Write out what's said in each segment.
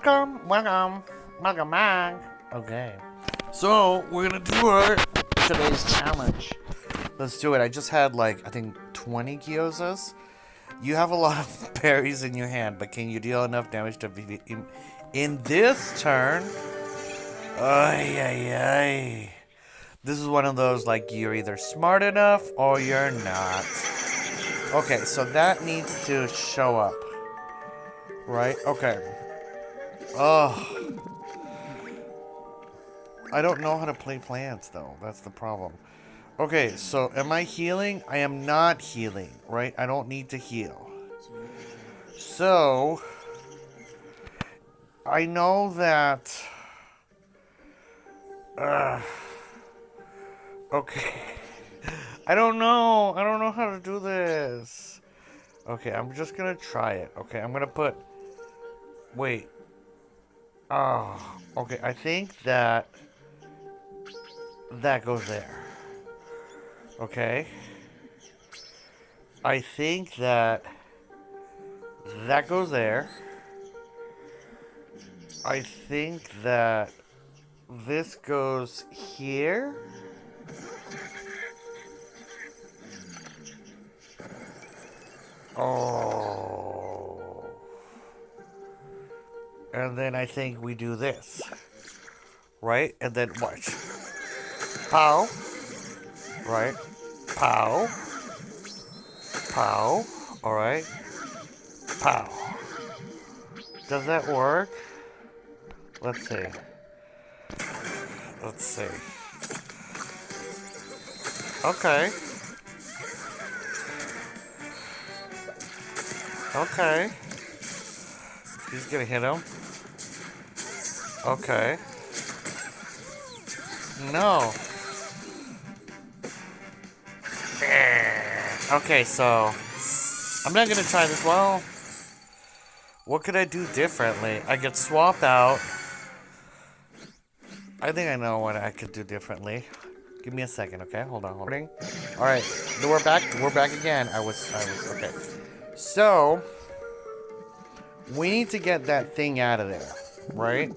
Welcome back. Okay. So, we're gonna do our today's challenge. Let's do it. I just had I think 20 gyozas. You have a lot of berries in your hand, but can you deal enough damage to be in this turn? Ay, ay, ay. This is one of those you're either smart enough or you're not. Okay, so that needs to show up. Right? Okay. Oh. I don't know how to play plants, though. That's the problem. Okay, so am I healing? I am not healing, right? I don't need to heal. So, I know that... okay. I don't know. I don't know how to do this. Okay, I'm just gonna try it. Okay, I'm gonna put... Wait. Oh, okay. I think that goes there. Okay. I think that goes there. I think that this goes here. Oh. And then I think we do this. Right? And then watch. Pow. Right? Pow. Pow. Alright. Pow. Does that work? Let's see. Let's see. Okay. Okay. He's gonna hit him. Okay. No. Okay, so I'm not gonna try this. Well, what could I do differently? I could swap out. I think I know what I could do differently. Give me a second, okay? Hold on. All right, we're back. We're back again. I was okay. So we need to get that thing out of there, right?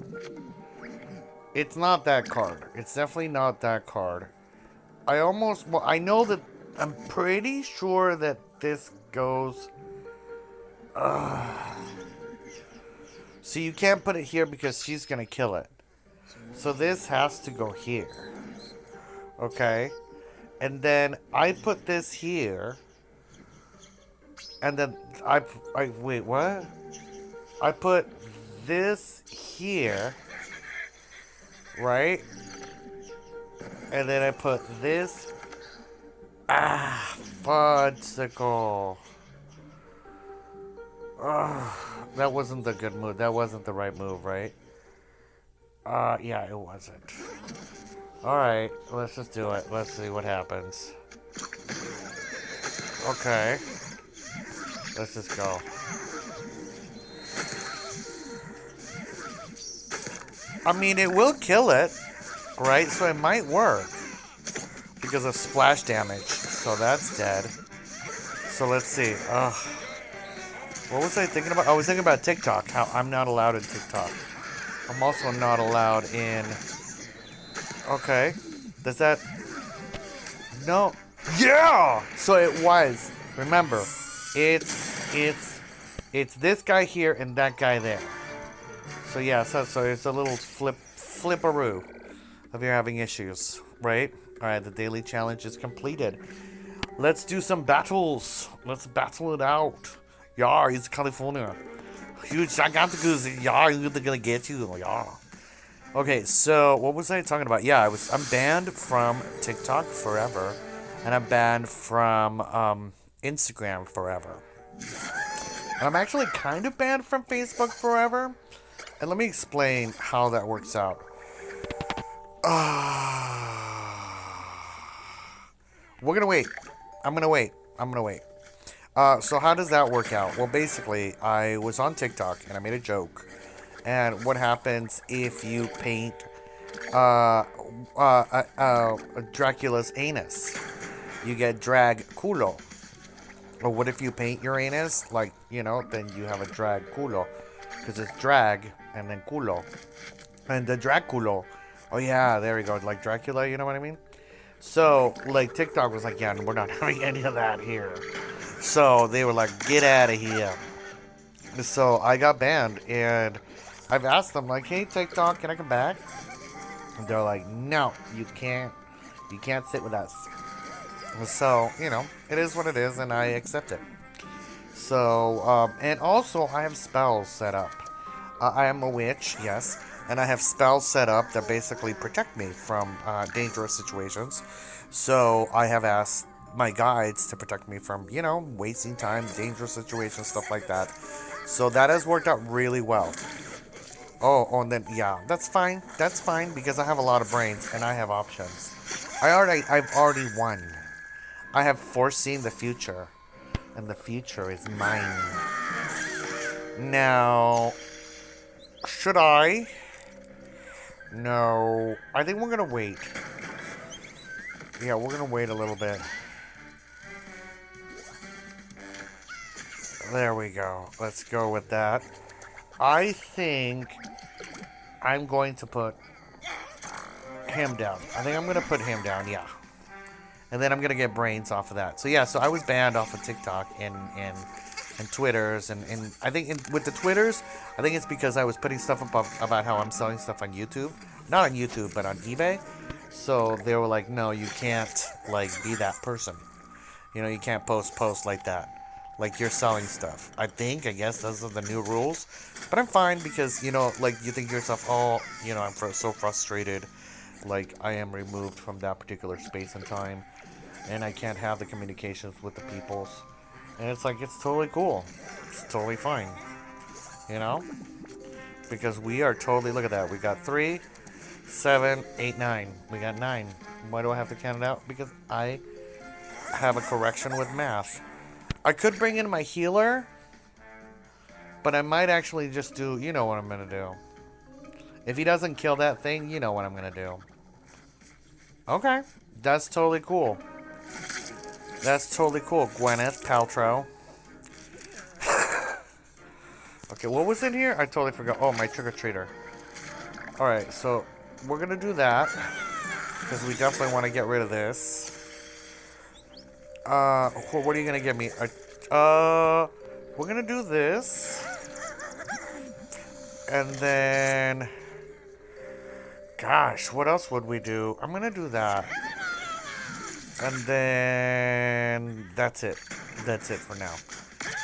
It's not that card. It's definitely not that card. I know that, I'm pretty sure that this goes... So you can't put it here because she's gonna kill it. So this has to go here. Okay? And then I put this here. And then wait, what? I put this here. Right? And then I put this... fudgesicle. That wasn't the good move. That wasn't the right move, right? Yeah, it wasn't. Alright, let's just do it. Let's see what happens. Okay. Let's just go. I mean, it will kill it, right? So it might work. Because of splash damage. So that's dead. So let's see. What was I thinking about? I was thinking about TikTok. How I'm not allowed in TikTok. I'm also not allowed in... Okay. Does that... No. Yeah! So it was. Remember, it's this guy here and that guy there. So yeah, so it's a little flipperoo if you're having issues, right? Alright, the daily challenge is completed. Let's do some battles. Let's battle it out. Yeah, it's California. Huge giganticus. Yeah, they're gonna get you. Yeah. Okay, so what was I talking about? Yeah, I'm banned from TikTok forever, and I'm banned from Instagram forever. And I'm actually kind of banned from Facebook forever. And let me explain how that works out. We're gonna wait. I'm gonna wait. So how does that work out? Well, basically, I was on TikTok and I made a joke. And what happens if you paint Dracula's anus? You get drag culo. Or what if you paint your anus? Then you have a drag culo. because it's drag and then culo. And the Draculo. Oh, yeah, there we go. Like Dracula, you know what I mean? So, like, TikTok was like, yeah, we're not having any of that here. So, they were like, get out of here. So, I got banned, and I've asked them, like, hey, TikTok, can I come back? And they're like, no, you can't. You can't sit with us. So, it is what it is, and I accept it. So, and also, I have spells set up. I am a witch, yes, and I have spells set up that basically protect me from dangerous situations. So, I have asked my guides to protect me from, wasting time, dangerous situations, stuff like that. So, that has worked out really well. And then, yeah, that's fine. That's fine because I have a lot of brains and I have options. I've already won. I have foreseen the future, and the future is mine. Now, should I? No. I think we're gonna wait. Yeah, we're gonna wait a little bit. There we go. Let's go with that. I think I'm going to put him down. I think I'm gonna put him down, yeah. And then I'm gonna get brains off of that. So yeah, so I was banned off of TikTok and Twitters and I think with the Twitters, I think it's because I was putting stuff up about how I'm selling stuff on YouTube, not on YouTube but on eBay. So they were like, no, you can't like be that person. You can't post like that, like you're selling stuff. I guess those are the new rules, but I'm fine because like you think to yourself, oh, I'm so frustrated, like I am removed from that particular space and time and I can't have the communications with the peoples. And it's like, it's totally cool. It's totally fine. You know? Because we are totally, look at that. We got 3, 7, 8, 9. We got 9. Why do I have to count it out? Because I have a correction with math. I could bring in my healer, but I might actually just do, you know what I'm going to do. If he doesn't kill that thing, you know what I'm going to do. Okay. That's totally cool. That's totally cool, Gwyneth Paltrow. Okay, what was in here? I totally forgot. Oh, my trick-or-treater. Alright, so we're going to do that. Because we definitely want to get rid of this. What are you going to give me? We're going to do this. And then... Gosh, what else would we do? I'm going to do that. And then that's it. That's it for now.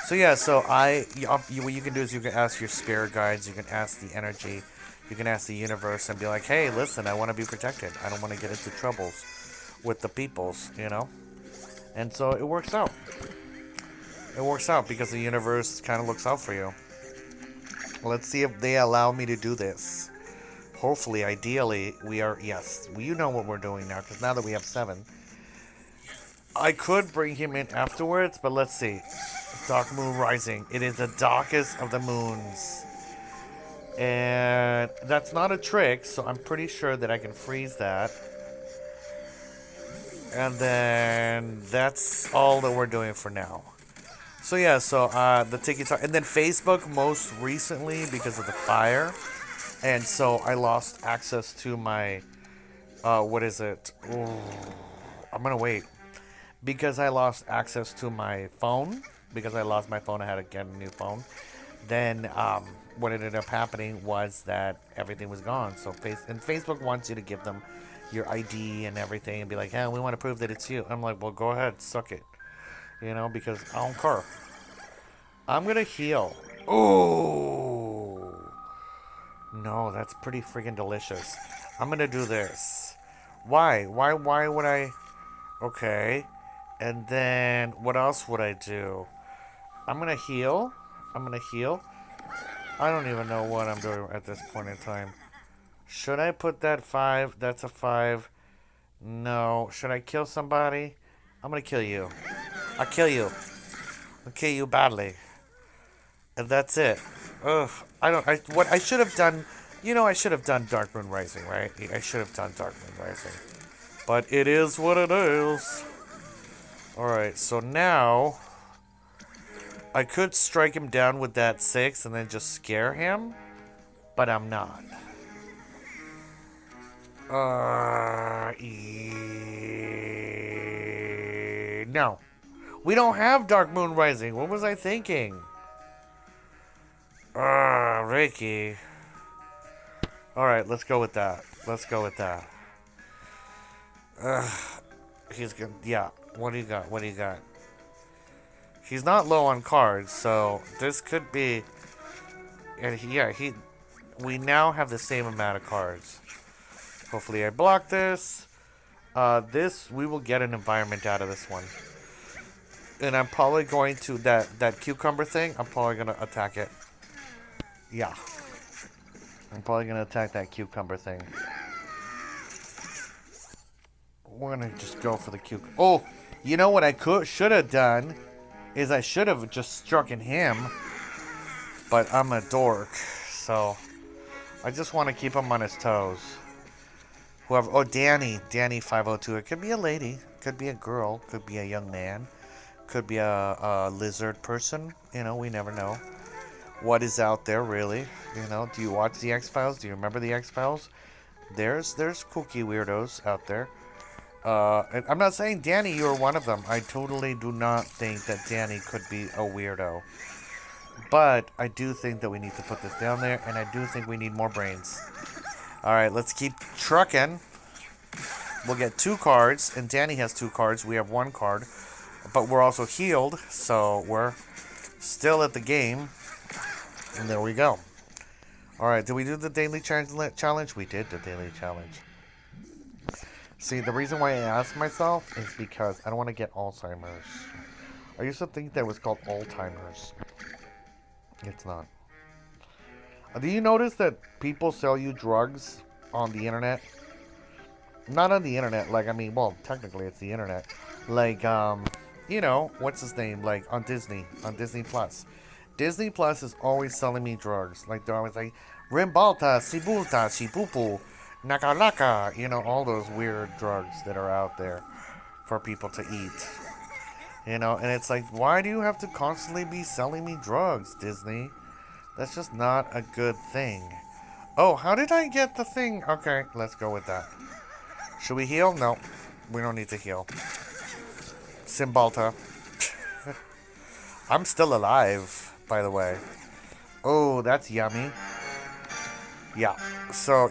So yeah, so what you can do is you can ask your spirit guides, you can ask the energy, you can ask the universe and be like, hey, listen, I want to be protected. I don't want to get into troubles with the peoples, And so it works out. It works out because the universe kind of looks out for you. Let's see if they allow me to do this. Hopefully, ideally, yes, you know what we're doing now, because now that we have 7. I could bring him in afterwards, but let's see. Dark Moon Rising. It is the darkest of the moons. And that's not a trick, so I'm pretty sure that I can freeze that. And then that's all that we're doing for now. So yeah, so the TikTok, and then Facebook most recently because of the fire. And so I lost access to my, what is it? Ooh, I'm gonna wait. Because I lost access to my phone, because I lost my phone, I had to get a new phone. Then what ended up happening was that everything was gone. So Facebook wants you to give them your ID and everything and be like, hey, we want to prove that it's you. I'm like, well, go ahead, suck it. Because I don't care. I'm going to heal. Ooh. No, that's pretty freaking delicious. I'm going to do this. Why? Why would I... Okay. And then, what else would I do? I'm going to heal. I don't even know what I'm doing at this point in time. Should I put that 5? That's a 5. No. Should I kill somebody? I'm going to kill you. I'll kill you. I'll kill you badly. And that's it. Ugh. What I should have done... I should have done Dark Moon Rising, right? I should have done Dark Moon Rising. But it is what it is. Alright, so now... I could strike him down with that 6 and then just scare him, but I'm not. No. We don't have Dark Moon Rising. What was I thinking? Ricky. Alright, let's go with that. Let's go with that. He's good. Yeah. What do you got? What do you got? He's not low on cards, so this could be... And yeah, we now have the same amount of cards. Hopefully I block this. We will get an environment out of this one. And I'm probably going to, that cucumber thing, I'm probably going to attack it. Yeah. I'm probably going to attack that cucumber thing. We're going to just go for the cucumber. Oh, you know what I should have done is I should have just struck in him. But I'm a dork, so I just want to keep him on his toes. Whoever, Danny 502. It could be a lady, could be a girl, could be a young man, could be a lizard person. You know, we never know what is out there, really. You know, do you watch the X-Files? Do you remember the X-Files? There's kooky weirdos out there. And I'm not saying, Danny, you're one of them. I totally do not think that Danny could be a weirdo. But I do think that we need to put this down there, and I do think we need more brains. Alright, let's keep trucking. We'll get 2 cards, and Danny has 2 cards. We have 1 card. But we're also healed, so we're still at the game. And there we go. Alright, did we do the daily challenge? We did the daily challenge. See, the reason why I asked myself is because I don't want to get Alzheimer's. I used to think that was called Alzheimer's. It's not. Do you notice that people sell you drugs on the internet? Not on the internet, like, I mean, well, technically it's the internet. Like, you know, what's his name? Like, on Disney Plus. Disney Plus is always selling me drugs. Like, they're always like, Rimbalta, Sibulta, Shipupu, Nakalaka. You know, all those weird drugs that are out there for people to eat. You know, and it's like, why do you have to constantly be selling me drugs, Disney? That's just not a good thing. Oh, how did I get the thing? Okay, let's go with that. Should we heal? No, we don't need to heal. Cymbalta. I'm still alive, by the way. Oh, that's yummy. Yeah. So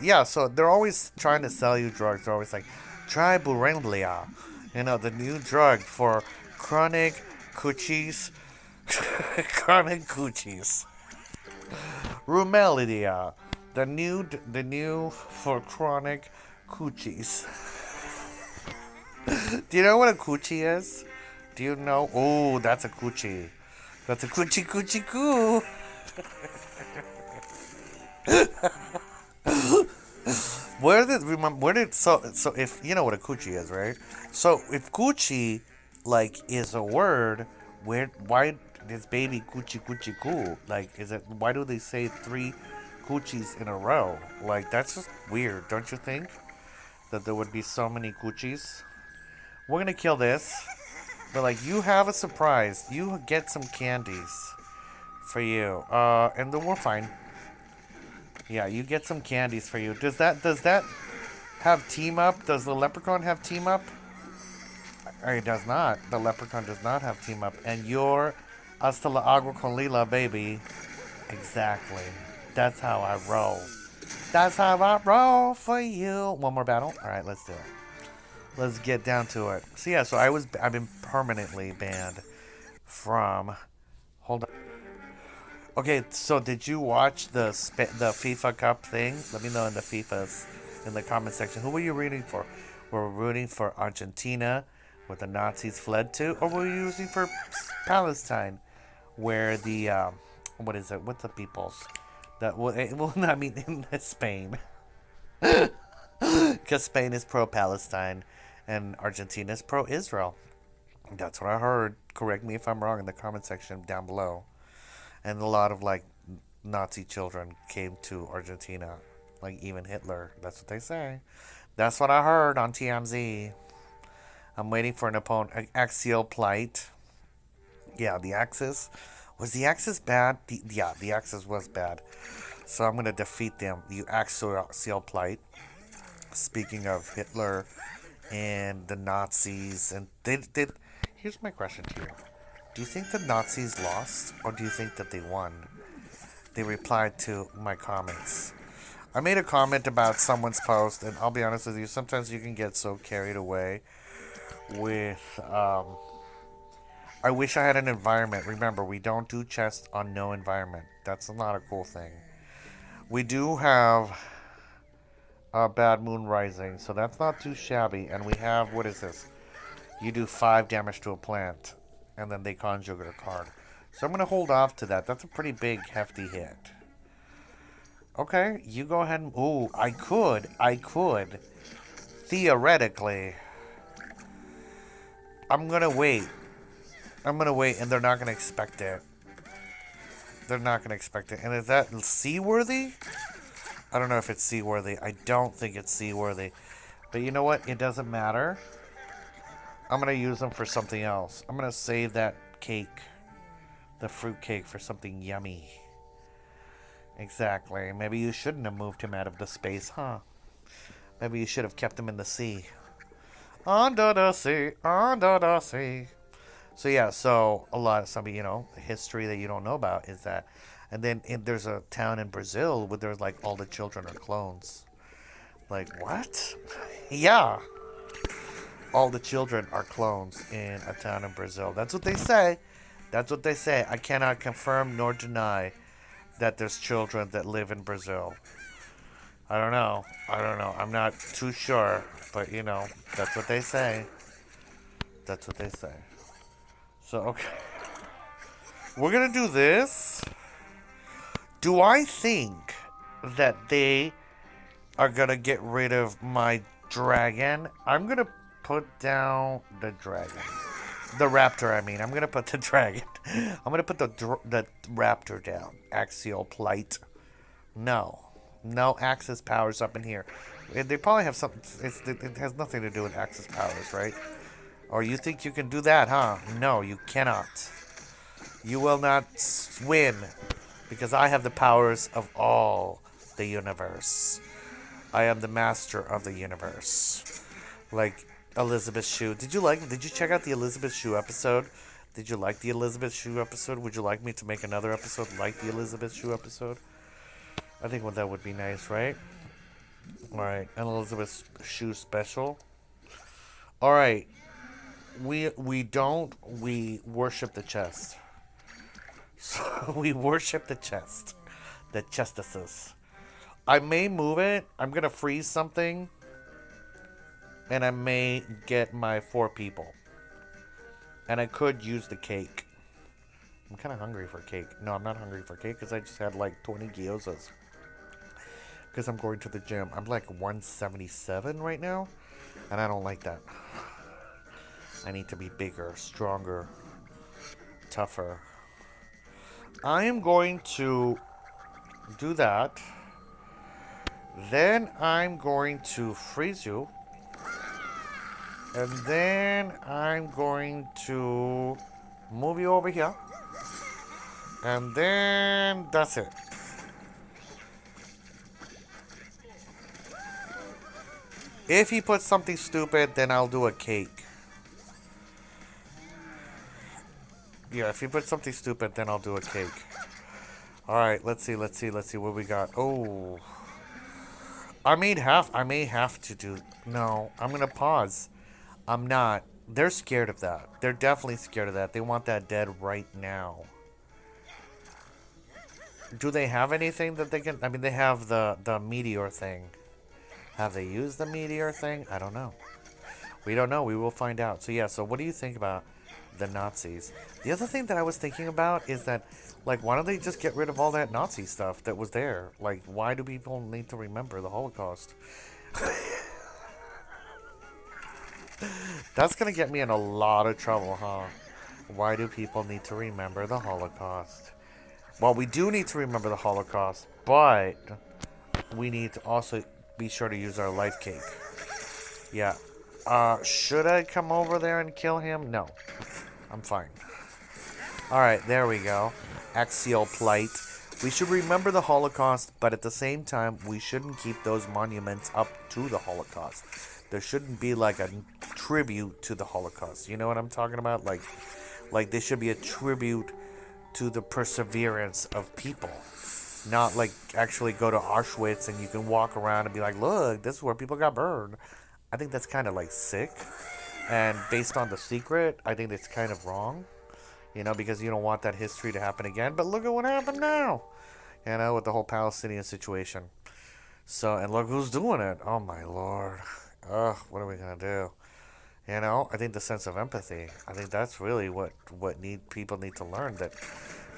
they're always trying to sell you drugs. They're always like, try Buremblia. You know, the new drug for chronic coochies. Chronic coochies. Rumelidia. The new for chronic coochies. Do you know what a coochie is? Do you know? Oh, that's a coochie. That's a coochie coochie coo. So if you know what a coochie is, right? So if coochie like is a word, why is baby coochie coochie coo? Like, why do they say 3 coochies in a row? Like, that's just weird, don't you think? That there would be so many coochies. We're gonna kill this. But like, you have a surprise. You get some candies for you. And then we're fine. Yeah, you get some candies for you. Does that have team up? Does the leprechaun have team up? It does not. The leprechaun does not have team up. And you're hasta la agua con lila, baby. Exactly. That's how I roll. That's how I roll for you. One more battle? Alright, let's do it. Let's get down to it. So yeah, I've been permanently banned from... Hold on. Okay, so did you watch the FIFA Cup thing? Let me know in the comment section. Who were you rooting for? Were we rooting for Argentina, where the Nazis fled to, or were you rooting for Palestine, where the what is it? What's the peoples? I mean in Spain, because Spain is pro-Palestine, and Argentina is pro-Israel. That's what I heard. Correct me if I'm wrong in the comment section down below. And a lot of, like, Nazi children came to Argentina. Like, even Hitler. That's what they say. That's what I heard on TMZ. I'm waiting for an opponent. Axial Plight. Yeah, the Axis. Was the Axis bad? Yeah, the Axis was bad. So I'm gonna defeat them. The Axial Plight. Speaking of Hitler and the Nazis, and they did. Here's my question to you: do you think the Nazis lost, or do you think that they won? They replied to my comments. I made a comment about someone's post, and I'll be honest with you. Sometimes you can get so carried away with. I wish I had an environment. Remember, we don't do chess on no environment. That's not a cool thing. We do have Bad Moon Rising, so that's not too shabby. And we have, what is this? You do 5 damage to a plant, and then they conjure a card. So I'm going to hold off to that. That's a pretty big, hefty hit. Okay, you go ahead and... Ooh, I could. Theoretically. I'm going to wait. And they're not going to expect it. They're not going to expect it. And is that seaworthy? I don't know if it's seaworthy. I don't think it's seaworthy. But you know what? It doesn't matter. I'm going to use them for something else. I'm going to save that cake. The fruit cake for something yummy. Exactly. Maybe you shouldn't have moved him out of the space, huh? Maybe you should have kept him in the sea. Under the sea, under the sea. So yeah, so a lot of history that you don't know about is that, and then there's a town in Brazil where there's like all the children are clones. Like what? Yeah, all the children are clones in a town in Brazil. That's what they say. That's what they say. I cannot confirm nor deny that there's children that live in Brazil. I don't know. I'm not too sure, but that's what they say. That's what they say. So, okay. We're gonna do this. Do I think that they are gonna get rid of my dragon? I'm gonna put down the dragon. The raptor, I mean. I'm gonna put the dragon. I'm gonna put the raptor down. Axial Plight. No. No Axis powers up in here. They probably have something. It has nothing to do with Axis powers, right? Or you think you can do that, huh? No, you cannot. You will not win. Because I have the powers of all the universe. I am the master of the universe. Like Elizabeth Shue. Did you check out the Elizabeth Shue episode? Did you like the Elizabeth Shue episode? Would you like me to make another episode like the Elizabeth Shue episode? I think that would be nice, right? Alright, an Elizabeth Shue special. Alright. We worship the chest. So we worship the chest. The chestesses. I may move it. I'm gonna freeze something. And I may get my 4 people. And I could use the cake. I'm kind of hungry for cake. No, I'm not hungry for cake because I just had like 20 gyozas. Because I'm going to the gym. I'm like 177 right now. And I don't like that. I need to be bigger, stronger, tougher. I am going to do that. Then I'm going to freeze you. And then I'm going to move you over here. And then that's it. If he puts something stupid, then I'll do a cake. Yeah, if he puts something stupid, then I'll do a cake. Alright, let's see what we got. Oh. I may have to do... No, I'm going to pause. I'm not. They're scared of that. They're definitely scared of that. They want that dead right now. Do they have anything that they can... I mean, they have the meteor thing. Have they used the meteor thing? I don't know. We don't know. We will find out. So, yeah. So, what do you think about the Nazis? The other thing that I was thinking about is that, like, why don't they just get rid of all that Nazi stuff that was there? Like, why do people need to remember the Holocaust? That's going to get me in a lot of trouble, huh? Why do people need to remember the Holocaust? Well, we do need to remember the Holocaust, but we need to also be sure to use our life cake. Yeah. Should I come over there and kill him? No. I'm fine. Alright, there we go. Axial plight. We should remember the Holocaust, but at the same time, we shouldn't keep those monuments up to the Holocaust. There shouldn't be like a tribute to the Holocaust. You know what I'm talking about? Like there should be a tribute to the perseverance of people. Not like actually go to Auschwitz and you can walk around and be like, look, this is where people got burned. I think that's kind of like sick. And based on The Secret, I think it's kind of wrong. Because you don't want that history to happen again. But look at what happened now. With the whole Palestinian situation. So, and look who's doing it. Oh my lord. Ugh, what are we gonna do? I think the sense of empathy. I think that's really what people need to learn, that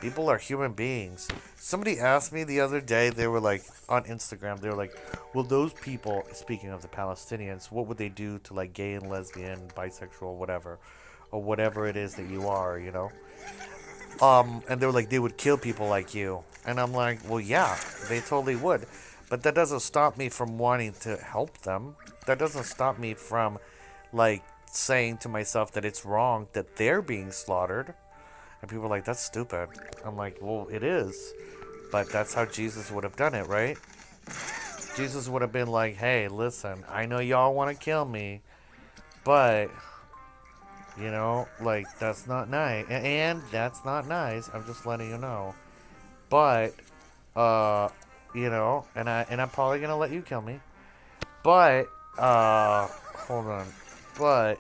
people are human beings. Somebody asked me the other day, they were like on Instagram, they were like, well, those people, speaking of the Palestinians, what would they do to like gay and lesbian, bisexual, whatever, or whatever it is that you are, and they were like, they would kill people like you. And I'm like, well, yeah, they totally would. But that doesn't stop me from wanting to help them. That doesn't stop me from, like, saying to myself that it's wrong that they're being slaughtered. And people are like, that's stupid. I'm like, well, it is. But that's how Jesus would have done it, right? Jesus would have been like, hey, listen, I know y'all want to kill me, but like, that's not nice. And that's not nice. I'm just letting you know. But, uh, and I'm probably gonna let you kill me. But, hold on. But,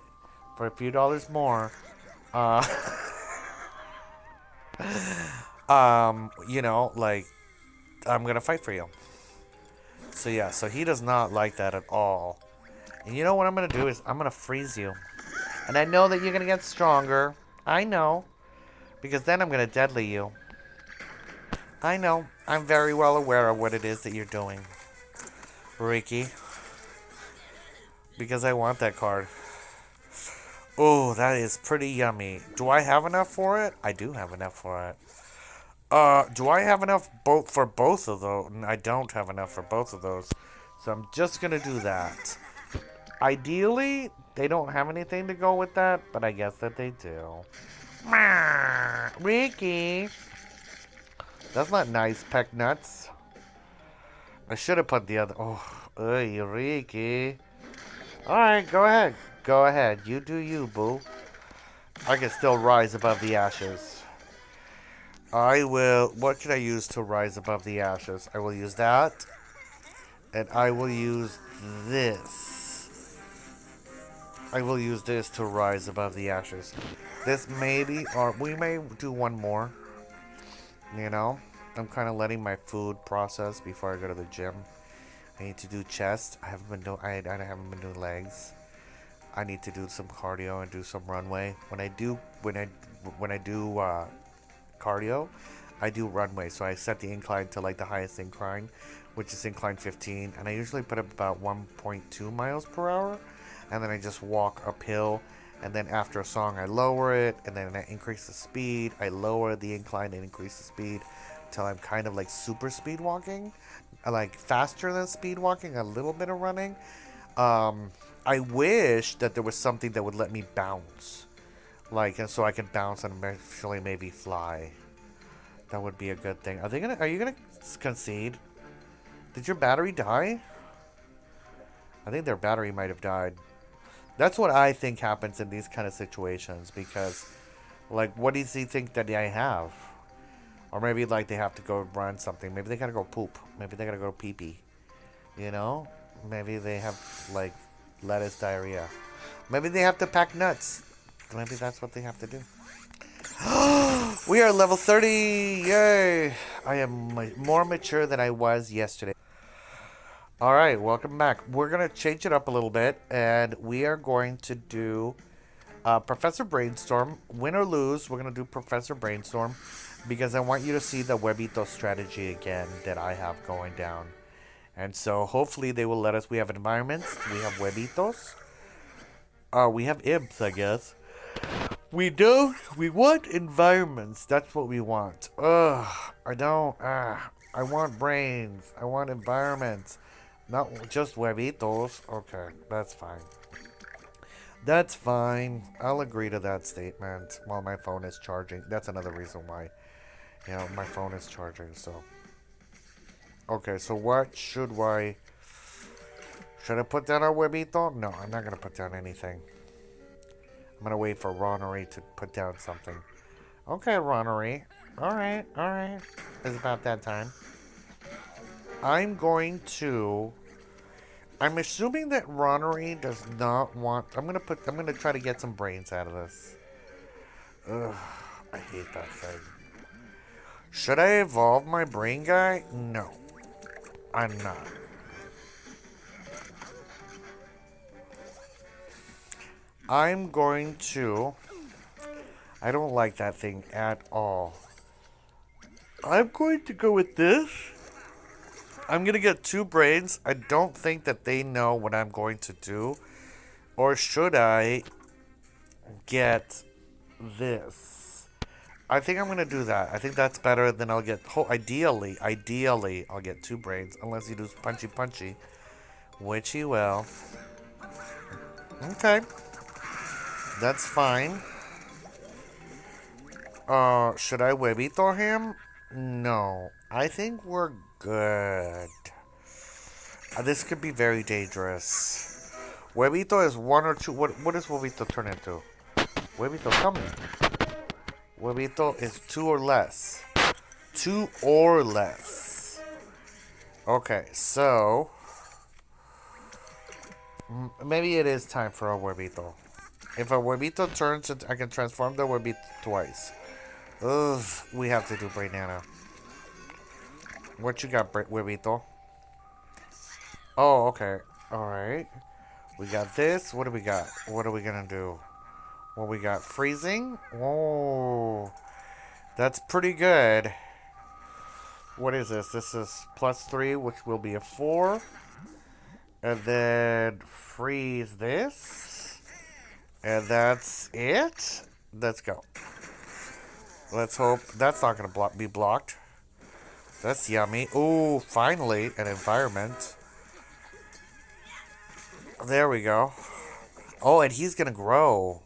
for a few dollars more, uh, like, I'm gonna fight for you. So yeah, so he does not like that at all. And you know what I'm gonna do is I'm gonna freeze you. And I know that you're gonna get stronger. I know. Because then I'm gonna deadly you. I know. I'm very well aware of what it is that you're doing, Ricky. Because I want that card. Oh, that is pretty yummy. Do I have enough for it? I do have enough for it. Do I have enough for both of those? I don't have enough for both of those. So I'm just gonna do that. Ideally, they don't have anything to go with that, but I guess that they do. Ricky. That's not nice, peck nuts. I should have put the other. Oh, hey, Ricky. Alright, go ahead. Go ahead. You do you, boo. I can still rise above the ashes. I will. What can I use to rise above the ashes? I will use that. And I will use this. I will use this to rise above the ashes. This maybe, or we may do one more. I'm kind of letting my food process before I go to the gym. I need to do chest. I haven't been doing. I haven't been doing legs. I need to do some cardio and do some runway. When I do cardio, I do runway. So I set the incline to like the highest incline, which is incline 15, and I usually put up about 1.2 miles per hour, and then I just walk uphill. And then after a song, I lower it, and then I increase the speed. I lower the incline and increase the speed until I'm kind of like super speed walking, like faster than speed walking, a little bit of running. Um, I wish that there was something that would let me bounce, like, and so I can bounce and eventually maybe fly. That would be a good thing. Are you gonna concede? Did your battery die? I think their battery might have died. That's what I think happens in these kind of situations because, like, what does he think that I have? Or maybe, like, they have to go run something. Maybe they gotta go poop. Maybe they gotta go pee pee. You know? Maybe they have, like, lettuce diarrhea. Maybe they have to pack nuts. Maybe that's what they have to do. We are level 30! Yay! I am more mature than I was yesterday. Alright, welcome back. We're going to change it up a little bit, and we are going to do Professor Brainstorm. Win or lose, we're going to do Professor Brainstorm, because I want you to see the Webito strategy again that I have going down. And so hopefully they will let us. We have environments, we have Webitos, we have imps, I guess. We want environments. That's what we want. I want brains. I want environments. Not just Webitos. Okay, that's fine. That's fine. I'll agree to that statement while my phone is charging. That's another reason why, my phone is charging, so. Okay, so what should I... Should I put down our Webito? No, I'm not going to put down anything. I'm going to wait for Ronery to put down something. Okay, Ronery. Alright, alright. It's about that time. I'm going to... I'm assuming that Ronery does not want... I'm going to try to get some brains out of this. Ugh, I hate that thing. Should I evolve my brain guy? No. I'm not. I'm going to... I don't like that thing at all. I'm going to go with this. I'm going to get 2 brains. I don't think that they know what I'm going to do. Or should I get this? I think I'm going to do that. I think that's better than I'll get... Ideally, I'll get 2 brains. Unless you do punchy punchy. Which he will. Okay. That's fine. Should I Webito him? No. I think we're good. This could be very dangerous. Webito is 1 or 2. What does Webito turn into? Webito, come here. Webito is 2 or less. 2 or less. Okay, so... maybe it is time for a Webito. If a Webito turns, I can transform the Webito twice. Ugh, we have to do Brain Nano. What you got, Webito? Oh, okay. Alright. We got this. What do we got? What are we gonna do? What we got? Freezing? Oh. That's pretty good. What is this? This is +3, which will be a 4. And then freeze this. And that's it. Let's go. Let's hope that's not going to be blocked. That's yummy. Ooh, finally, an environment. There we go. Oh, and he's going to grow.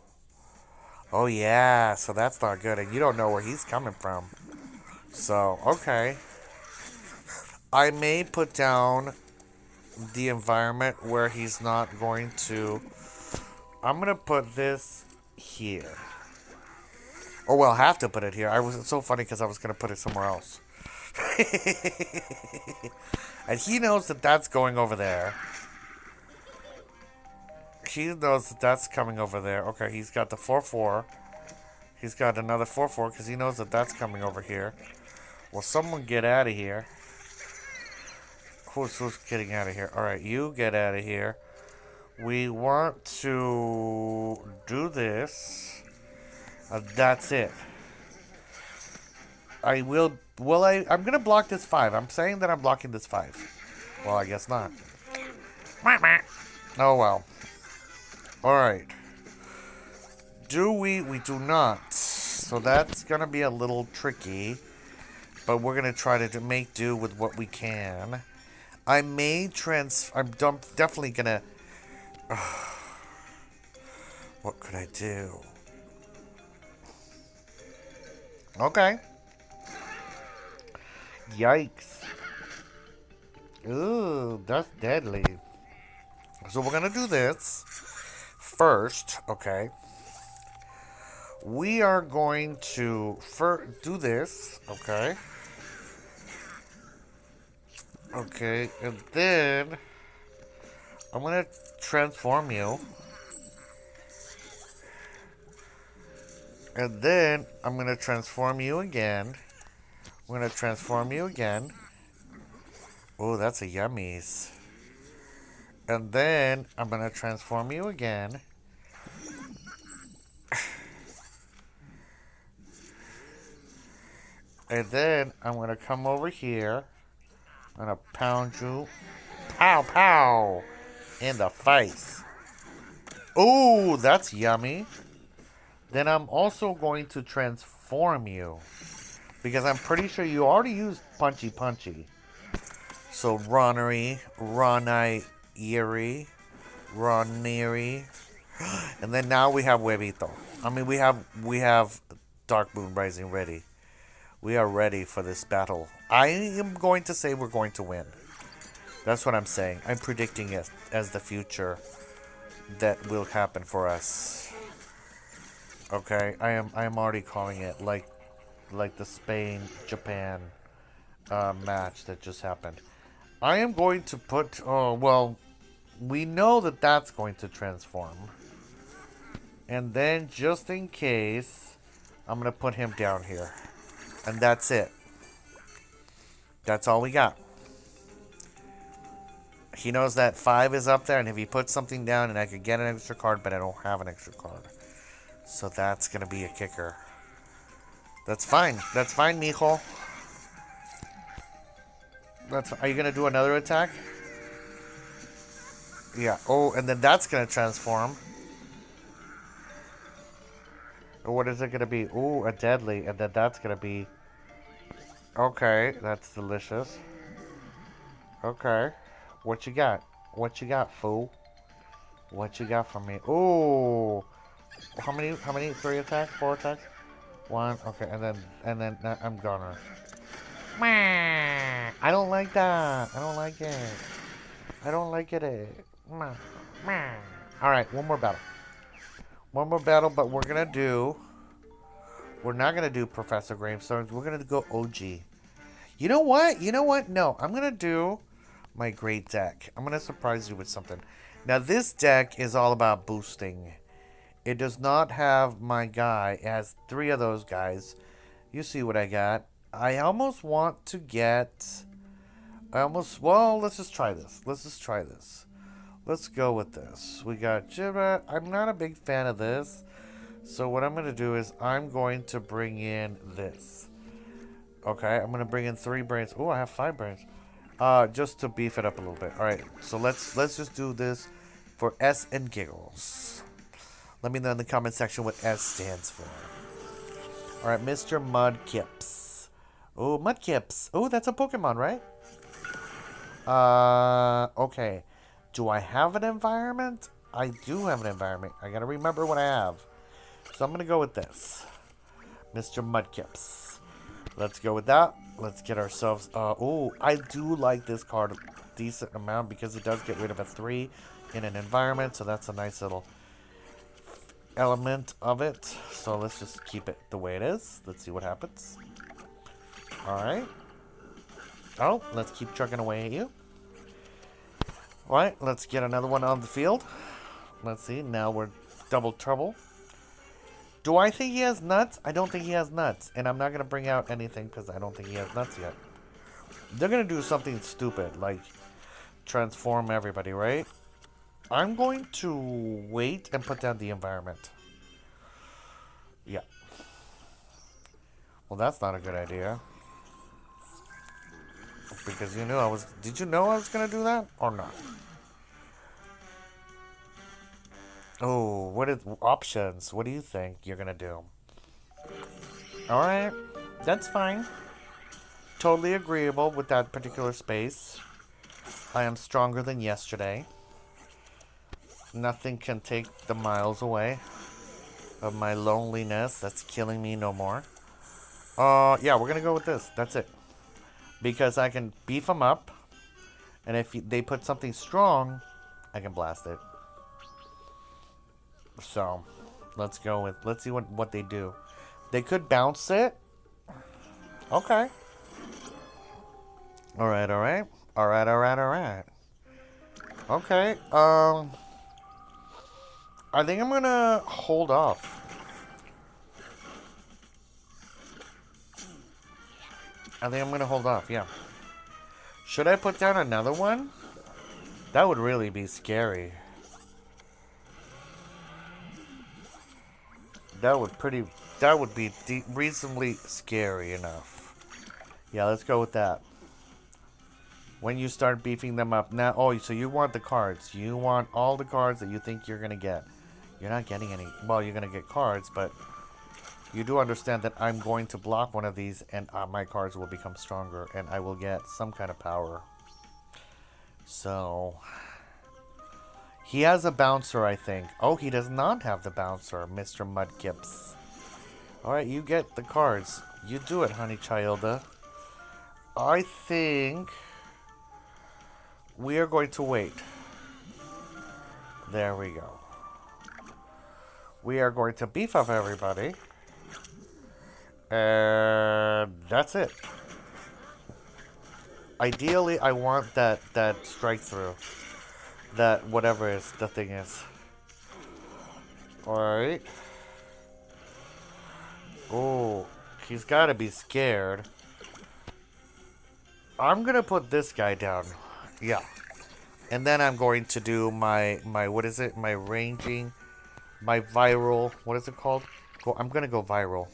Oh, yeah. So that's not good. And you don't know where he's coming from. So, okay. I may put down the environment where he's not going to... I'm going to put this here. Or well, have to put it here. It's so funny because I was going to put it somewhere else. And he knows that that's going over there. He knows that that's coming over there. Okay, he's got the 4-4. He's got another 4-4 because he knows that that's coming over here. Well, someone get out of here. Who's getting out of here? Alright, you get out of here. We want to do this. That's it. I'm gonna block this 5. I'm saying that I'm blocking this 5. Well, I guess not. Oh well. Alright. We do not. So that's gonna be a little tricky. But we're gonna try to make do with what we can. I may I'm definitely gonna... what could I do? Okay. Yikes. Ooh, that's deadly. So we're gonna do this first, okay? We are going to do this, okay? Okay, and then I'm gonna transform you. And then I'm going to transform you again. I'm going to transform you again. Oh, that's a yummies. And then I'm going to transform you again. And then I'm going to come over here. I'm going to pound you. Pow, pow. In the face. Oh, that's yummy. Then I'm also going to transform you. Because I'm pretty sure you already used Punchy Punchy. So Ronery, Ronai, Yeri, Roneri. And then now we have Huevito. I mean, we have Dark Moon Rising ready. We are ready for this battle. I am going to say we're going to win. That's what I'm saying. I'm predicting it as the future that will happen for us. Okay, I am already calling it like the Spain Japan match that just happened. I am going to put. Oh well, we know that that's going to transform, and then just in case, I'm gonna put him down here, and that's it. That's all we got. He knows that 5 is up there, and if he puts something down, and I could get an extra card, but I don't have an extra card. So that's going to be a kicker. That's fine. That's fine, mijo. Are you going to do another attack? Yeah. Oh, and then that's going to transform. What is it going to be? Ooh, a deadly. And then that's going to be... Okay, that's delicious. Okay. What you got? What you got, fool? What you got for me? Ooh. How many? 3 attacks? 4 attacks? 1. Okay, and then I'm gonna. I don't like that. I don't like it. I don't like it. All right, one more battle. One more battle, but we're gonna do. We're not gonna do Professor Gravestorms. We're gonna go OG. You know what? You know what? No, I'm gonna do my great deck. I'm gonna surprise you with something. Now this deck is all about boosting. It does not have my guy. It has 3 of those guys. You see what I got. I almost want to get... Well, let's just try this. Let's go with this. We got Jibba. I'm not a big fan of this. So what I'm going to do is I'm going to bring in this. Okay, I'm going to bring in 3 brains. Oh, I have 5 brains. Just to beef it up a little bit. Alright, so let's just do this for S and Giggles. Let me know in the comment section what S stands for. Alright, Mr. Mudkips. Oh, Mudkips. Oh, that's a Pokemon, right? Okay. Do I have an environment? I do have an environment. I gotta remember what I have. So I'm gonna go with this. Mr. Mudkips. Let's go with that. Let's get ourselves... oh, I do like this card a decent amount because it does get rid of a 3 in an environment. So that's a nice little element of it. So let's just keep it the way it is. Let's see what happens. Alright. Oh, let's keep chugging away at you. Alright, let's get another one on the field. Let's see, now we're double trouble. Do I think he has nuts? I don't think he has nuts. And I'm not going to bring out anything because I don't think he has nuts yet. They're going to do something stupid, like transform everybody, right? I'm going to wait and put down the environment. Yeah. Well, that's not a good idea. Because you knew I was... Did you know I was going to do that? Or not? Oh, what are options? What do you think you're going to do? Alright. That's fine. Totally agreeable with that particular space. I am stronger than yesterday. Nothing can take the miles away of my loneliness that's killing me no more. Yeah, we're going to go with this. That's it. Because I can beef them up. And if they put something strong, I can blast it. So, let's go with... Let's see what they do. They could bounce it. Okay. Alright, alright. Alright, alright, alright. Okay, I think I'm gonna hold off. Yeah. Should I put down another one? That would really be scary. That would be reasonably scary enough. Yeah, let's go with that. When you start beefing them up. Now, oh, so you want the cards. You want all the cards that you think you're going to get. You're not getting any. Well, you're going to get cards, but you do understand that I'm going to block one of these and my cards will become stronger and I will get some kind of power. So, He has a bouncer, I think. Oh, he does not have the bouncer, Mr. Mudkips. Alright, you get the cards. You do it, honey childa. I think we are going to wait. There we go. We are going to beef up everybody. And that's it. Ideally, I want that strike through. That whatever is the thing is. Alright. Oh, he's gotta be scared. I'm gonna put this guy down. Yeah. And then I'm going to do my what is it? My ranging, my viral. What is it called? I'm gonna go viral.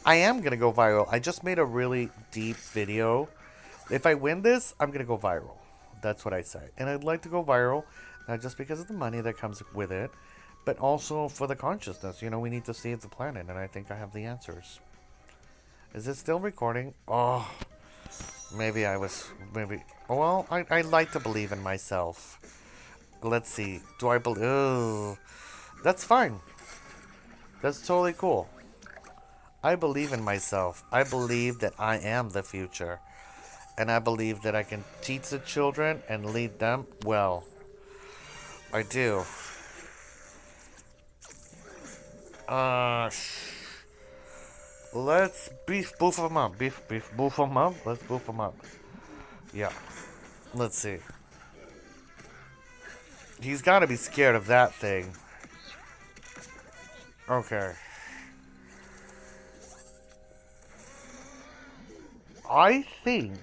I am gonna go viral. I just made a really deep video. If I win this, I'm gonna go viral. That's what I say. And I'd like to go viral, not just because of the money that comes with it, but also for the consciousness. You know, we need to save the planet, and I think I have the answers. Is it still recording? Oh, maybe I was, maybe. Well, I like to believe in myself. Let's see. Do I believe? Oh, that's fine. That's totally cool. I believe in myself. I believe that I am the future. And I believe that I can teach the children and lead them well. I do. Let's boof them up. Boof them up. Let's boof them up. Yeah. Let's see. He's got to be scared of that thing. Okay. I think.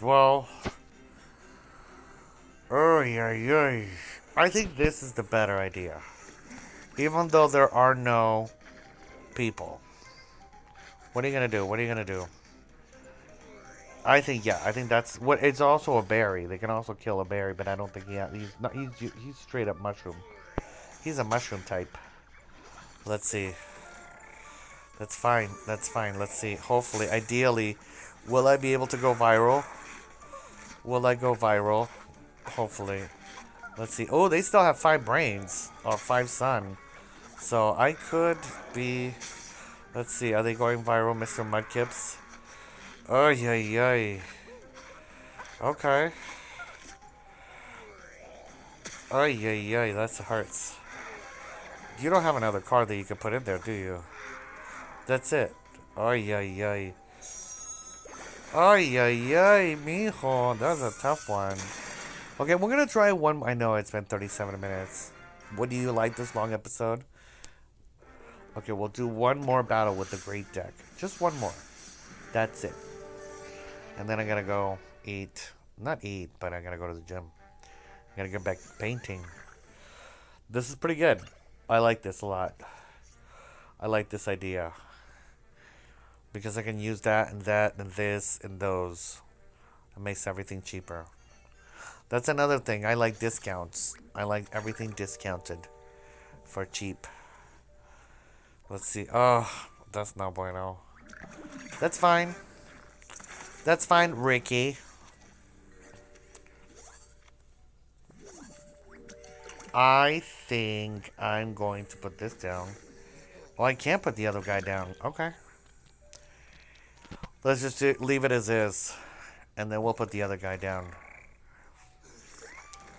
Well. I think this is the better idea. Even though there are no people. What are you gonna do? What are you gonna do? I think that's what. It's also a berry. They can also kill a berry, but I don't think he's straight up mushroom. He's a mushroom type. Let's see. That's fine. That's fine. Let's see. Hopefully, ideally, will I be able to go viral? Will I go viral? Hopefully. Let's see. Oh, they still have 5 brains or 5 sun. So I could be. Let's see. Are they going viral, Mr. Mudkips? Oh, yeah. Okay. Oh, yeah. That hurts. You don't have another card that you can put in there, do you? That's it. Oh, yeah. Oh, yeah, mijo. That was a tough one. Okay, we're gonna try one. I know it's been 37 minutes. What do you like this long episode? Okay, we'll do one more battle with the Great Deck. Just one more. That's it. And then I'm gonna go eat. Not eat, but I'm gonna go to the gym. I'm gonna get back painting. This is pretty good. I like this a lot. I like this idea. Because I can use that and this and those. It makes everything cheaper. That's another thing. I like discounts. I like everything discounted for cheap. Let's see. Oh, that's not bueno. That's fine. That's fine, Ricky. I think I'm going to put this down. Oh, I can't put the other guy down. Okay. Let's just leave it as is. And then we'll put the other guy down.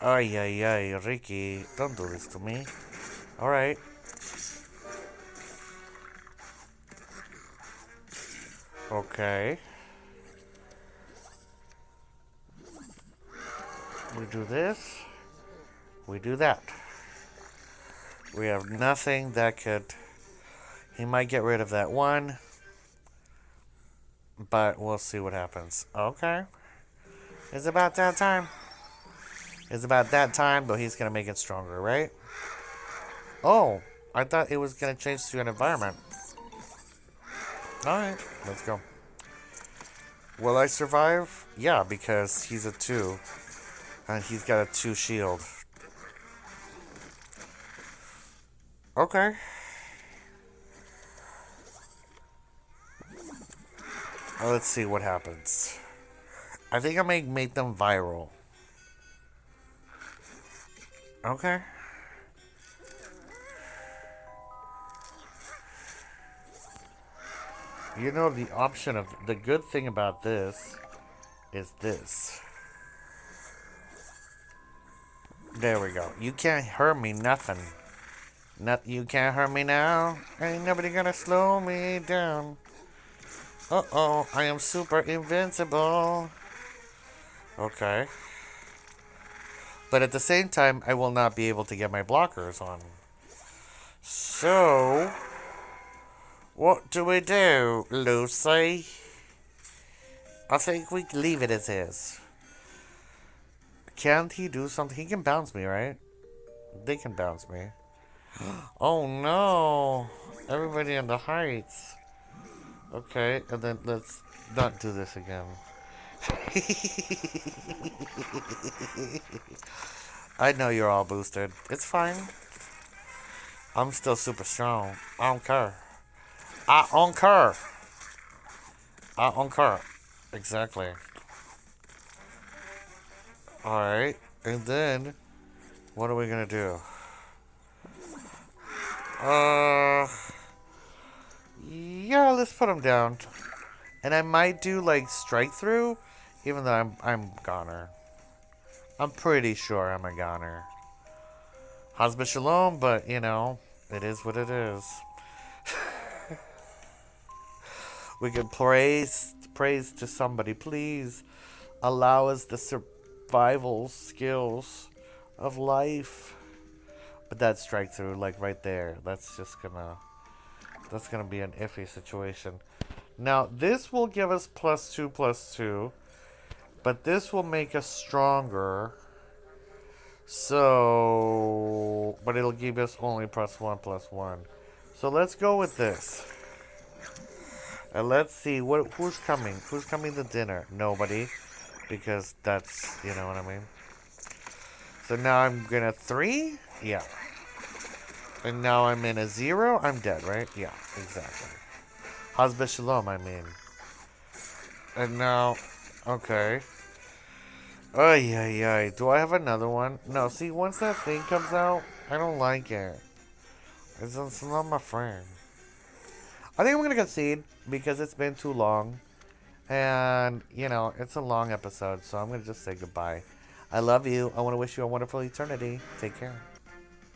Ay, Ricky. Don't do this to me. Alright. Okay. We do this. We do that. We have nothing that could... He might get rid of that one. But we'll see what happens. Okay. It's about that time. It's about that time, but he's going to make it stronger, right? Oh, I thought it was going to change to an environment. Alright, let's go. Will I survive? Yeah, because he's a 2. And he's got a 2 shield. Okay. Let's see what happens. I think I may make them viral. Okay. You know, the option of the good thing about this is this. There we go. You can't hurt me nothing. Not you can't hurt me now. Ain't nobody gonna slow me down. Uh-oh, I am super invincible. Okay. But at the same time, I will not be able to get my blockers on. So, what do we do, Lucy? I think we leave it as is. Can't he do something? He can bounce me, right? They can bounce me. Oh no! Everybody in the heights. Okay, and then let's not do this again. I know you're all boosted. It's fine. I'm still super strong. I don't care. I don't care. I don't care. Exactly. Alright, and then what are we gonna do? Uh, yeah, let's put him down. And I might do like strike through, even though I'm goner. I'm pretty sure I'm a goner. Hasbe shalom, but you know, it is what it is. We can praise to somebody. Please allow us the survival skills of life. But that strike through, like right there, that's gonna be an iffy situation. Now this will give us +2/+2, but this will make us stronger. So, but it'll give us only +1/+1. So let's go with this. And let's see who's coming. Who's coming to dinner? Nobody, because that's you know what I mean. So now I'm gonna 3. Yeah. And now I'm in a 0. I'm dead, right? Yeah, exactly. Hasbe shalom. I mean. And now, okay. Ay, ay, ay. Do I have another one? No, see, once that thing comes out, I don't like it. It's not my friend. I think I'm going to concede because it's been too long. And, you know, it's a long episode, so I'm going to just say goodbye. I love you. I want to wish you a wonderful eternity. Take care.